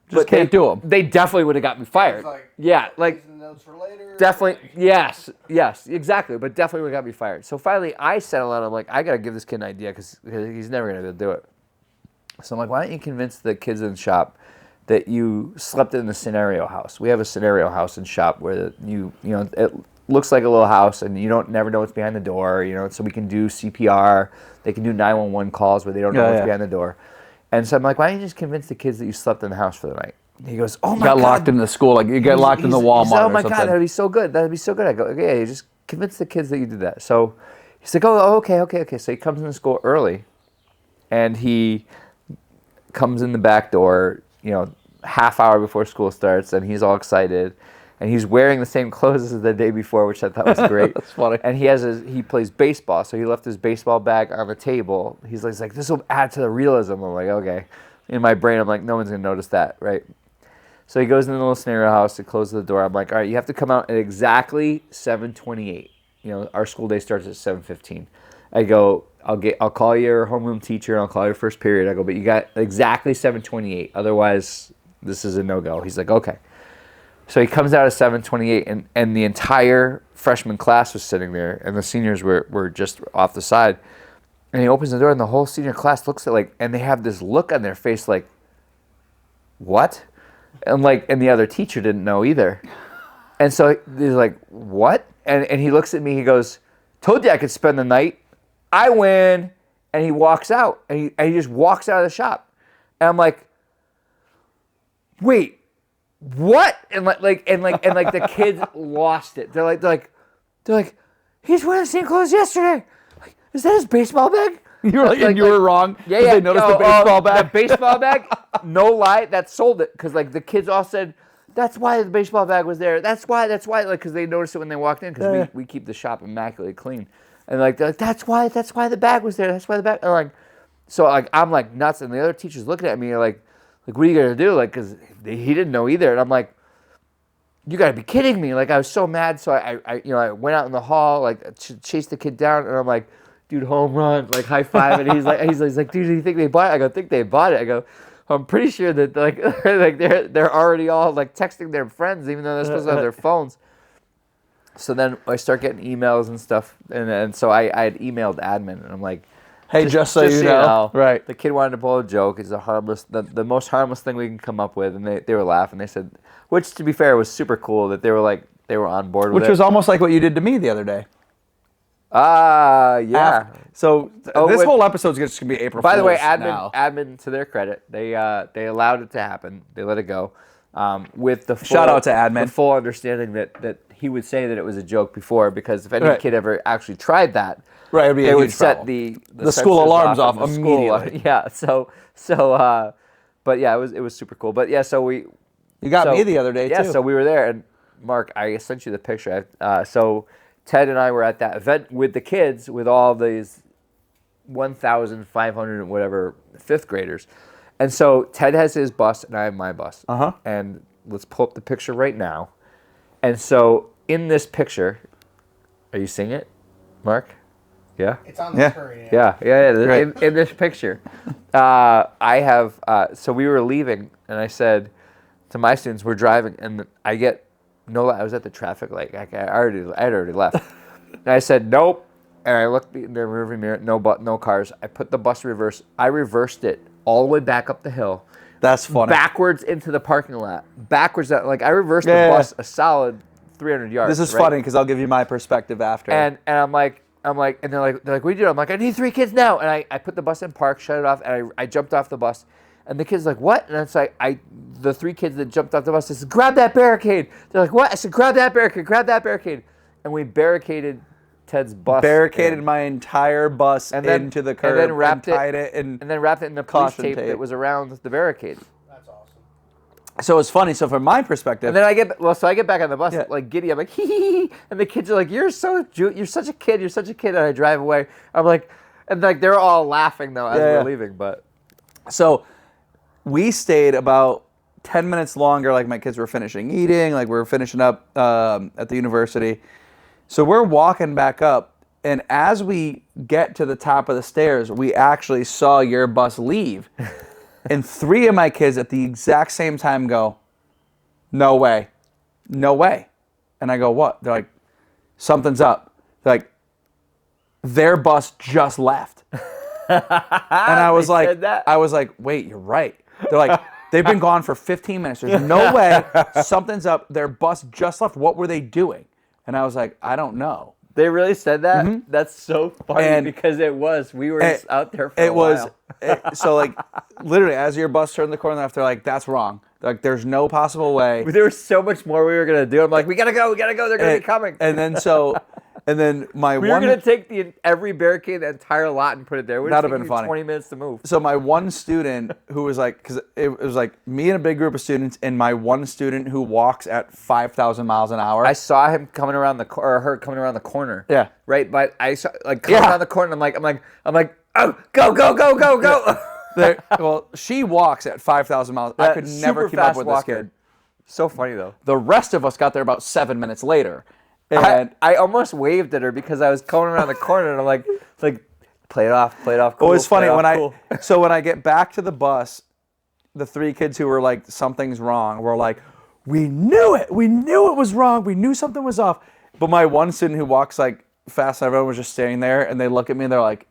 Just can't do them. They definitely would have got me fired. Yeah, like notes for later. Definitely, yes, exactly. But definitely would have got me fired. So finally, I settled on, I'm like, I got to give this kid an idea because he's never going to be able to do it. So I'm like, why don't you convince the kids in the shop that you slept in the scenario house? We have a scenario house in shop where you know it looks like a little house and you never know what's behind the door. You know, so we can do CPR. They can do 911 calls where they don't know what's behind the door. And so I'm like, why don't you just convince the kids that you slept in the house for the night? He goes, oh my God. Got locked in the school, like you got locked in the Walmart. He's, oh my or something. God, that'd be so good. That'd be so good. I go, okay, you just convince the kids that you did that. So he's like, oh, okay. So he comes into school early, and he comes in the back door, you know, half hour before school starts, and he's all excited. And he's wearing the same clothes as the day before, which I thought was great. That's funny. And he plays baseball, so he left his baseball bag on the table. He's like, this will add to the realism. I'm like, okay. In my brain, I'm like, no one's going to notice that, right? So he goes in the little scenario house to close the door. I'm like, all right, you have to come out at exactly 7:28. You know, our school day starts at 7:15. I go, I'll call your homeroom teacher, and I'll call your first period. I go, but you got exactly 7:28. Otherwise, this is a no-go. He's like, okay. So he comes out at 7:28, and the entire freshman class was sitting there, and the seniors were just off the side. And he opens the door, and the whole senior class looks at and they have this look on their face like, what? And the other teacher didn't know either. And so he's like, what? And he looks at me, he goes, told you I could spend the night. I win. And he walks out, and he just walks out of the shop. And I'm like, wait, what? And the kids lost it. They're like, he's wearing the same clothes yesterday. Like, is that his baseball bag? You were you were wrong. Yeah. They noticed the baseball bag. The baseball bag. No lie, that sold it because the kids all said that's why the baseball bag was there. That's why, like, because they noticed it when they walked in, because we keep the shop immaculately clean. And like, they're like, that's why the bag was there. That's why the bag, and like, so like, I'm like nuts. And the other teachers looking at me are like, what are you going to do? Like, because he didn't know either. And I'm like, you got to be kidding me. Like, I was so mad. So I went out in the hall, like, chased the kid down. And I'm like, dude, home run, like, high five. And he's like, dude, do you think they bought it? I go, think they bought it. I go, I'm pretty sure that like they're already all like texting their friends, even though they're supposed to have their phones. So then I start getting emails and stuff, and so I had emailed admin, and I'm like, hey, just so you know, right? The kid wanted to pull a joke. It's the most harmless thing we can come up with, and they were laughing. They said, which to be fair was super cool that they were on board with it. Which was almost like what you did to me the other day. Yeah. So this whole episode's just gonna be April. By the way, Fools now. admin to their credit, they allowed it to happen. They let it go. With the Shout out to admin. The full understanding that he would say that it was a joke before, because if any kid ever actually tried that, right, it'd be they a would huge set problem. the school sensors alarms off and the school immediately. yeah. But yeah, it was super cool. But yeah, so you got me the other day too. Yeah, so we were there, and Mark, I sent you the picture. So Ted and I were at that event with the kids, with all these 1,500 and whatever fifth graders. And so Ted has his bus and I have my bus. Uh-huh. And let's pull up the picture right now. And so in this picture, are you seeing it, Mark? Yeah? It's on the screen. Yeah. In this picture. I have, so we were leaving, and I said to my students, we're driving, and I was at the traffic light. I had already left. And I said, nope. And I looked in the rearview mirror, no cars. I put the bus reverse. I reversed it all the way back up the hill. That's funny. Backwards into the parking lot. Backwards, I reversed the bus a solid 300 yards. This is funny because I'll give you my perspective after. And I'm like, and they're like, what do you do? I'm like, I need 3 kids now. And I put the bus in park, shut it off, and I jumped off the bus. And the kid's like, what? And it's like, the 3 kids that jumped off the bus, I said, grab that barricade. They're like, what? I said, grab that barricade. And we barricaded Ted's bus. Barricaded my entire bus into the curb and then wrapped tied it in the police tape that was around the barricade. That's awesome. So it's funny. So from my perspective, and then I get back on the bus like giddy. I'm like hee hee hee, and the kids are like, you're such a kid, and I drive away. I'm like, and like they're all laughing though as we're leaving. But so we stayed about 10 minutes longer. Like my kids were finishing eating, like we were finishing up at the university. So we're walking back up, and as we get to the top of the stairs, we actually saw your bus leave. And 3 of my kids at the exact same time go, no way. And I go, what? They're like, something's up. They're like, their bus just left. And I was like, wait, you're right. They're like, they've been gone for 15 minutes. There's no way. Something's up. Their bus just left. What were they doing? And I was like, I don't know. They really said that? Mm-hmm. That's so funny because it was. We were out there for a while. So like, literally, as your bus turned the corner left, they're like, that's wrong. They're like, there's no possible way. There was so much more we were going to do. I'm like, we got to go. They're going to be coming. And then we were going to take every barricade, the entire lot, and put it there. That would have been funny. 20 minutes to move. So my one student who was like, because it was like me and a big group of students, and my one student who walks at 5,000 miles an hour. I saw him coming around her coming around the corner. Yeah. Right, but I saw coming around the corner. I'm like, oh, go. Well, she walks at 5,000 miles. I could never keep up with this kid. So funny though. The rest of us got there about 7 minutes later. And I almost waved at her because I was coming around the corner and I'm like, play it off, cool. Oh, it's funny when I get back to the bus, the 3 kids who were like, something's wrong, were like, we knew it was wrong, we knew something was off. But my one student who walks like fast, and everyone was just standing there, and they look at me and they're like,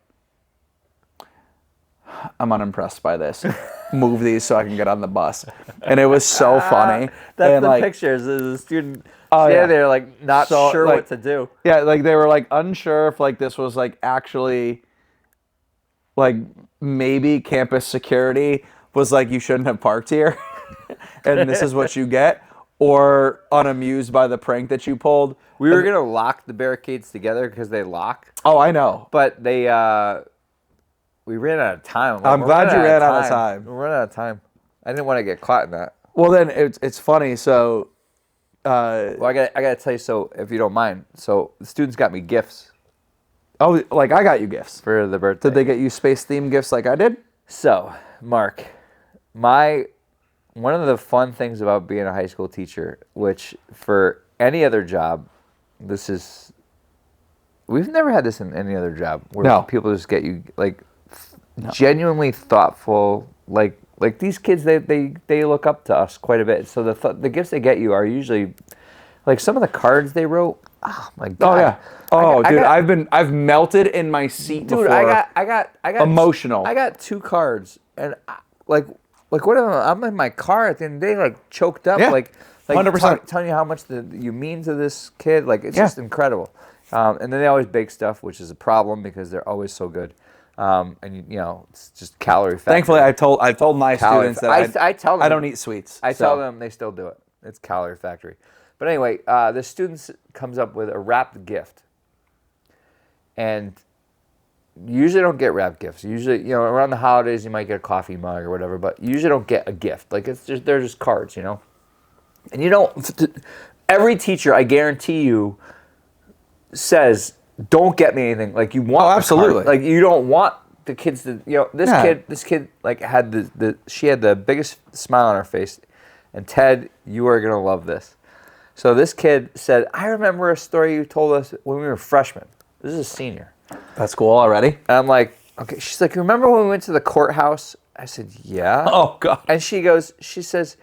I'm unimpressed by this. Move these so I can get on the bus. And it was so funny. That's and the like, pictures. There's a student standing there like not sure what to do. Yeah, like they were like unsure if like this was like actually like maybe campus security was like, you shouldn't have parked here and this is what you get, or unamused by the prank that you pulled. We were gonna lock the barricades together because they lock. Oh, I know. But they we ran out of time. I'm glad you ran out of time. We ran out of time. I didn't want to get caught in that. Well, then it's funny. So, Well, I gotta tell you. So, if you don't mind, so the students got me gifts oh, like I got you gifts. for the birthday. Did they get you space themed gifts like I did? So, Mark, one of the fun things about being a high school teacher, which for any other job, we've never had this in any other job where No. people just get you like genuinely thoughtful, like these kids they look up to us quite a bit. So the gifts they get you are usually like some of the cards they wrote. Oh my god! Oh yeah. Oh, I dude, got- I've melted in my seat Dude, before. I got Emotional. I got 2 cards, and like what am I? I'm in my car at the end of the day, like choked up, Yeah. like 100%. telling you how much you mean to this kid. Like it's Yeah. just incredible. And then they always bake stuff, which is a problem because they're always so good. And you know, it's just calorie factor. Thankfully, I told my Calorie students fa- that I tell them I don't eat sweets. I so. tell them they still do it. It's calorie factory. But anyway, the students comes up with a wrapped gift. And you usually don't get wrapped gifts. Usually, you know, around the holidays you might get a coffee mug or whatever, but you usually don't get a gift. Like they're just cards, you know. And you don't. Every teacher, I guarantee you, says, "Don't get me anything." Like you want. Oh, the absolutely. card. Like you don't want the kids to. You know, Yeah. this kid, like had she had the biggest smile on her face, and Ted, you are gonna love this. So this kid said, "I remember a story you told us when we were freshmen." This is a senior. That's cool already. And I'm like, okay. She's like, remember when we went to the courthouse? I said, yeah. Oh God. And she says,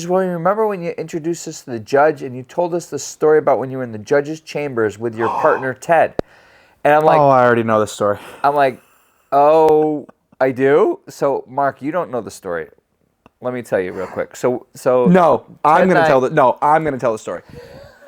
well, you remember when you introduced us to the judge and you told us the story about when you were in the judge's chambers with your partner Ted? And I'm like, Oh, I already know the story. oh, I do? So Mark, you don't know the story. Let me tell you real quick. So No, I'm Ted gonna and I- I'm gonna tell the story.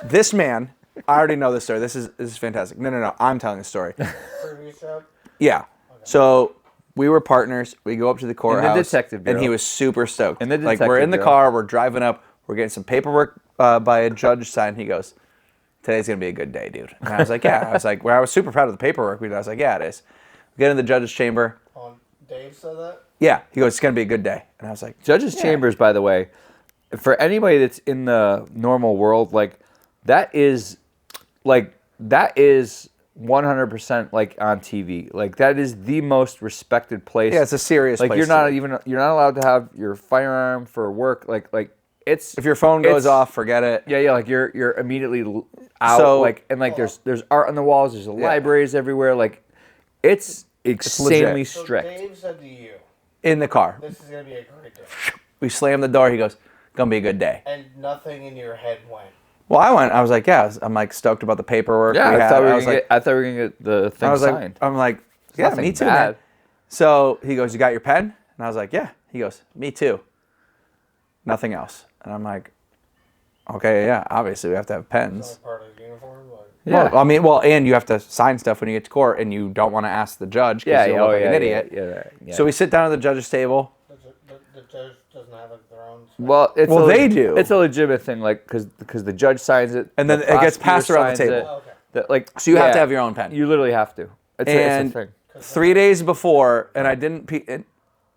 This man, I already know this story. This is fantastic. No. I'm telling the story. Previous job? Yeah. So we were partners. We go up to the courthouse. detective bureau. And he was super stoked. In the like we're detective in the bureau. car. We're driving up. We're getting some paperwork by a judge signed. He goes, "Today's gonna be a good day, dude." And I was like, "Yeah." I was super proud of the paperwork we did. I was like, "Yeah, it is." We get in the judge's chamber. Dave said that? Yeah. He goes, "It's gonna be a good day." And I was like, Judge's chambers, by the way, for anybody that's in the normal world, that is 100% like on TV. Like that is the most respected place. "Yeah, it's a serious like place." you're to not be. you're not allowed to have your firearm for work. Like it's If your phone goes it's- off, forget it. Yeah, like you're immediately out. So- There's art on the walls. There's libraries everywhere. Like it's insanely legit. So strict. Dave said to you, In the car. this is going to be a great day. We slammed the door. He goes, "Gonna be a good day." And nothing in your head went. Well, I was like, yeah. I'm like stoked about the paperwork. Yeah, we I had. thought we I were was gonna like, get the thing I was signed. like, I'm like, yeah, Nothing me too, bad. man. So he goes, "You got your pen?" And I was like, "Yeah." He goes, "Me too." Nothing else. And I'm like, okay, yeah, obviously we have to have pens. Part of the uniform. Like, Yeah. Well, and you have to sign stuff when you get to court, and you don't want to ask the judge because you'll look like an idiot. Yeah. So we sit down at the judge's table. the judge doesn't have their own. Well, they do. It's a legitimate thing, like because the judge signs it, And then the it gets prosecutor passed around the signs table. it, Oh, okay. So you have to have your own pen. You literally have to. It's And a thing. 3 days before, and I didn't.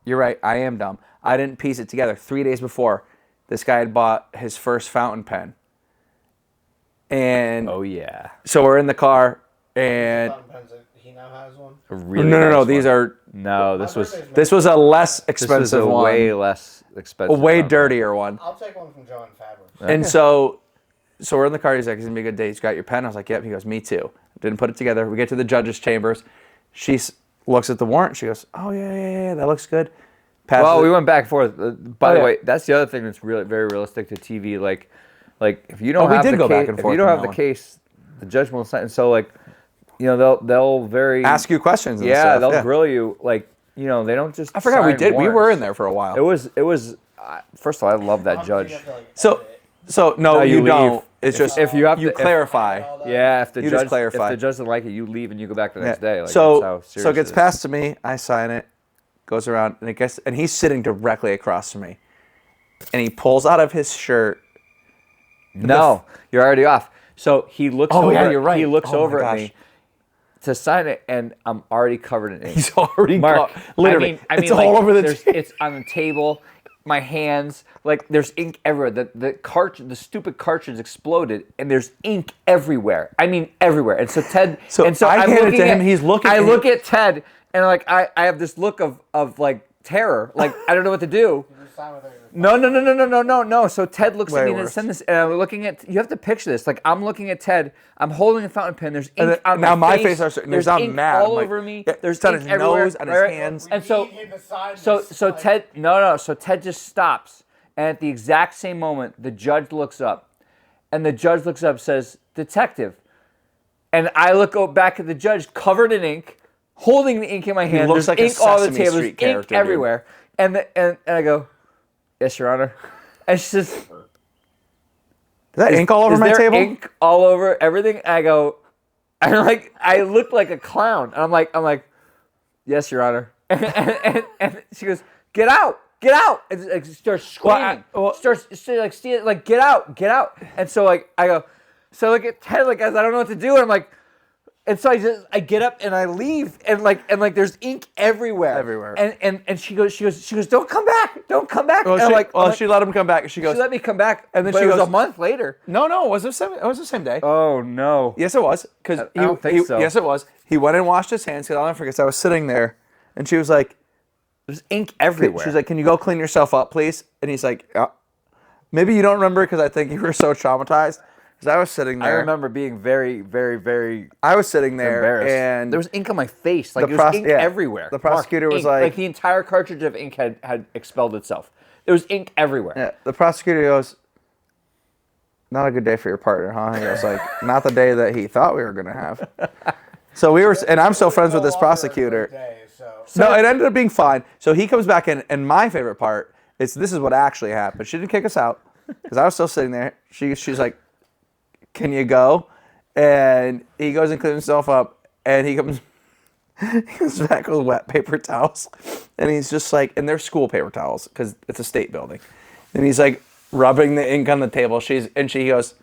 You're right. I am dumb. I didn't piece it together. 3 days before, this guy had bought his first fountain pen, and Oh yeah. so we're in the car, and Fountain pens that he now has one. A really no. nice These one. are. No, My this was birthday's This was a less this was expensive a one, way less a expensive. way fountain. dirtier one. I'll take one from John Fabric. And so we're in the car. He's like, "It's gonna be a good day. You got your pen?" I was like, "Yep." He goes, "Me too." Didn't put it together. We get to the judge's chambers. She looks at the warrant. She goes, "Oh yeah, that looks good." Passes Well, it. we went back and forth. By Oh, the yeah. way, that's the other thing that's really very realistic to TV. Like if you don't we have did the go case, back and if forth you don't on have that the one. case, the judge won't sign. So they'll very Ask you questions. And yeah, stuff. they'll yeah. grill you. They don't just. I forgot we sign did. We were warrants. in there for a while. It was. First of all, I love that How judge. do you have to, like, So edit it? So no, No, you, you don't. leave. It's just if you have you to, clarify. Yeah, if the You just judge clarify. if the judge doesn't like it, you leave and you go back the next Yeah. day. Like, so that's how so serious it gets is. passed to me. I sign it. Goes around and he's sitting directly across from me, and he pulls out of his shirt. No, you're already off. So he looks. Oh, over, yeah, you're right. He looks Oh, my over at gosh. me to sign it, and I'm already covered in ink. He's already Mark, literally. I mean, it's all over the there's- table. It's on the table. my hands. Like there's ink everywhere. The stupid cartridge exploded, and there's ink everywhere. I mean, everywhere. And so Ted. So I I'm hand it looking to him. at- He's looking. I and look at Ted, and like I have this look of like terror. Like I don't know what to do. No. So Ted looks at me and sends this, and I'm looking at. You have to picture this. Like I'm looking at Ted. I'm holding a fountain pen. There's ink on now my my face face. starts. There's I'm ink mad. all I'm like, over me. yeah, There's it's on ink his everywhere, nose, on his right? hands. And so Ted. No. So Ted just stops, and at the exact same moment, the judge looks up, and the judge looks up, says, "Detective," and I look back at the judge, covered in ink, holding the ink in my hand. looks There's like a ink all over the Sesame table. Street There's ink character, dude. everywhere, and I go, "Yes, Your Honor," and she says. Is that ink all over my there table? Ink all over everything. I go, I look like a clown. And I'm like, yes, Your Honor. And she goes, get out. And she starts screaming. Starts like, get out. And so like I go, so I look at Ted like I don't know what to do. And I'm like, and so I get up and I leave and like there's ink everywhere. And she goes, don't come back. Well, and she let him come back. She goes, she let me come back, and then but she it was goes, a month later. No, it was the same day. Oh no. Yes, it was. Because I don't think so. Yes, it was. He went and washed his hands. Because I'll never forget. I was sitting there, and she was like, "There's ink everywhere." She was like, "Can you go clean yourself up, please?" And he's like, "Maybe you don't remember because I think you were so traumatized." Because I was sitting there. I remember being very, very, very. I was sitting there, embarrassed. and there was ink on my face. Like there was ink everywhere. The prosecutor was ink. like, the entire cartridge of ink had expelled itself. There was ink everywhere. Yeah, the prosecutor goes, "Not a good day for your partner, huh?" He goes like, "Not the day that he thought we were gonna have." So we were, and I'm still friends with this prosecutor. No, it ended up being fine. So he comes back in, and my favorite part is this is what actually happened. She didn't kick us out because I was still sitting there. She's like, "Can you go?" And he goes and cleans himself up, and he comes back with wet paper towels, and he's just like, and they're school paper towels because it's a state building, and he's like rubbing the ink on the table. She goes,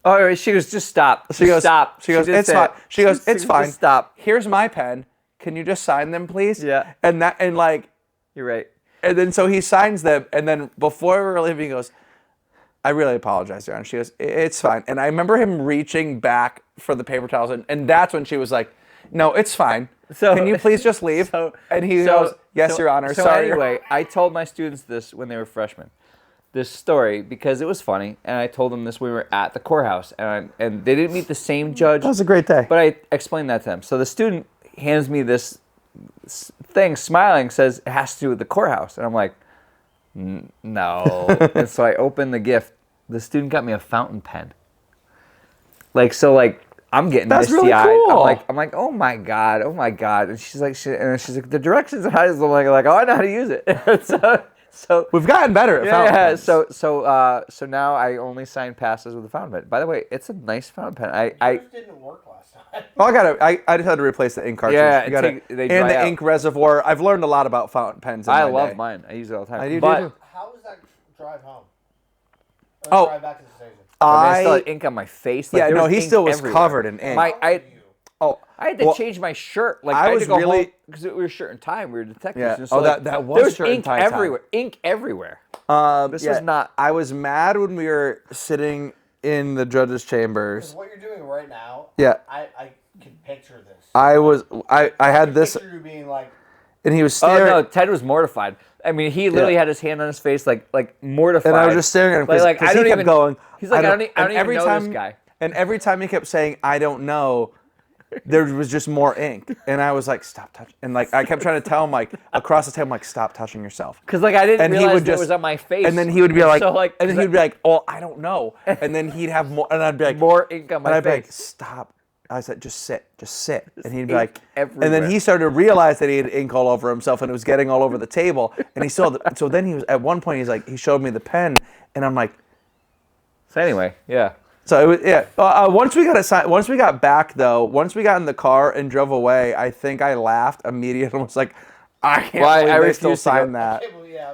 "Oh," she goes, "Just stop." She goes, "Stop." She goes, "It's fine." She goes, "It's fine. Just stop. Here's my pen. Can you just sign them, please?" Yeah. And like, you're right. And then so he signs them, and then before we were leaving, he goes, "I really apologize, Your Honor." She goes, "It's fine." And I remember him reaching back for the paper towels, and that's when she was like, "No, it's fine. So can you please just leave?" And he goes, "Yes, Your Honor. So Sorry." anyway, I told my students this when they were freshmen, this story because it was funny, and I told them this when we were at the courthouse, and they didn't meet the same judge. That was a great day. But I explained that to them. So the student hands me this thing, smiling, says it has to do with the courthouse, and I'm like, no. And so I opened the gift. The student got me a fountain pen. Like I'm getting That's misty eyed. really cool. I'm like, oh my god. And she's like, the directions on how to use it. I'm like, oh, I know how to use it. so we've gotten better at fountain pens. So now I only sign passes with a fountain pen. By the way, it's a nice fountain pen. Yours didn't work last time. Oh, I just had to replace the ink cartridge. Yeah, and they the dry out. ink reservoir. I've learned a lot about fountain pens. In I my love day. mine. I use it all the time. I do but, too. How was that drive home? Oh. Drive back to the station. I still had ink on my face. Like, Yeah, there no, was he ink still was everywhere. covered in ink. I had to well, change my shirt. Like I had was to go really- because we were shirt and tie. And we were detectives. Yeah. And so, Oh, like, that was there was shirt and ink tie time. everywhere. Ink everywhere. This Yeah, was not. I was mad when we were sitting in the judge's chambers. What you're doing right now, Yeah. I can picture this. I had this, Picture you being like, and he was Oh staring. no, Ted was mortified. I mean, he literally had his hand on his face, like mortified. And I was just staring at him because Like, I he don't kept even, going. He's like, I don't and even every know time, this guy. And every time he kept saying, "I don't know," there was just more ink, and I was like, "Stop touching!" And like I kept trying to tell him like across the table, like, "Stop touching yourself." Because like I didn't And he realize would that it just was on my face. And then he would be like, so, like, and then he'd be like, "Oh, I don't know," and then he'd have more, and I'd be like, more ink on my and I'd be face. like, "Stop." I said, just sit. And he'd be ink like, everywhere. and then he started to realize that he had ink all over himself and it was getting all over the table. And he still, so then he was, at one point, he showed me the pen and I'm like, So anyway, yeah. so it was, yeah. Once we got back though, once we got in the car and drove away, I think I laughed immediately and was like, I can't believe they still signed that.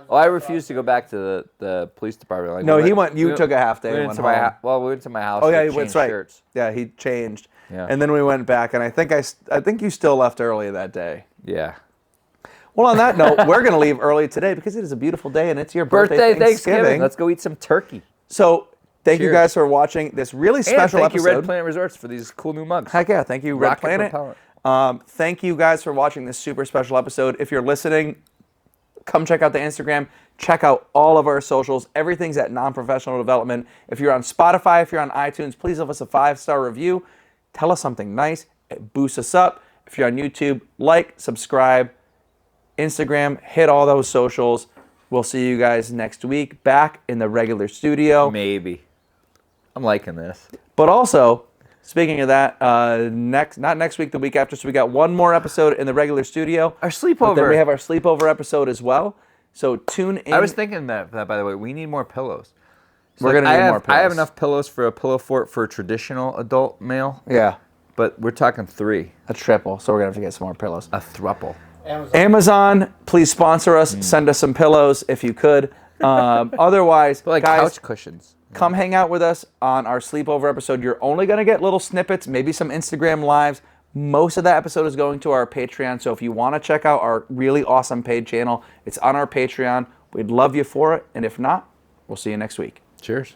Well, I refused to go back to the police department. Like, No, we he went- went, you we took a half day We and went went to home. my we went to my house. Oh to yeah, change that's right. Shirts. Yeah, he changed. Yeah. And then we went back and I think you still left early that day. Yeah. Well, on that note, we're going to leave early today because it is a beautiful day and it's your birthday, Thanksgiving. Let's go eat some turkey. So thank you Cheers. guys for watching this really special And thank episode. you, Red Planet Resorts, for these cool new mugs. Heck yeah, thank you, Red Rocket Planet. propellant. Thank you guys for watching this super special episode. If you're listening, come check out the Instagram. Check out all of our socials. Everything's at Non-Professional Development. If you're on Spotify, if you're on iTunes, please leave us a 5-star review. Tell us something nice. It boosts us up. If you're on YouTube, like, subscribe. Instagram, hit all those socials. We'll see you guys next week back in the regular studio. Maybe. I'm liking this. But also, speaking of that, not next week, the week after. So we got one more episode in the regular studio. Our But sleepover. then we have our sleepover episode as well. So tune in. I was thinking that by the way, we need more pillows. So We're gonna need more I have pillows. enough pillows for a pillow fort for a traditional adult male, Yeah, but we're talking 3. a triple. So we're going to have to get some more pillows. A thruple. Amazon, please sponsor us. Send us some pillows if you could. Otherwise, But like guys, couch cushions. come hang out with us on our sleepover episode. You're only going to get little snippets, maybe some Instagram lives. Most of that episode is going to our Patreon. So if you want to check out our really awesome paid channel, it's on our Patreon. We'd love you for it. And if not, we'll see you next week. Cheers.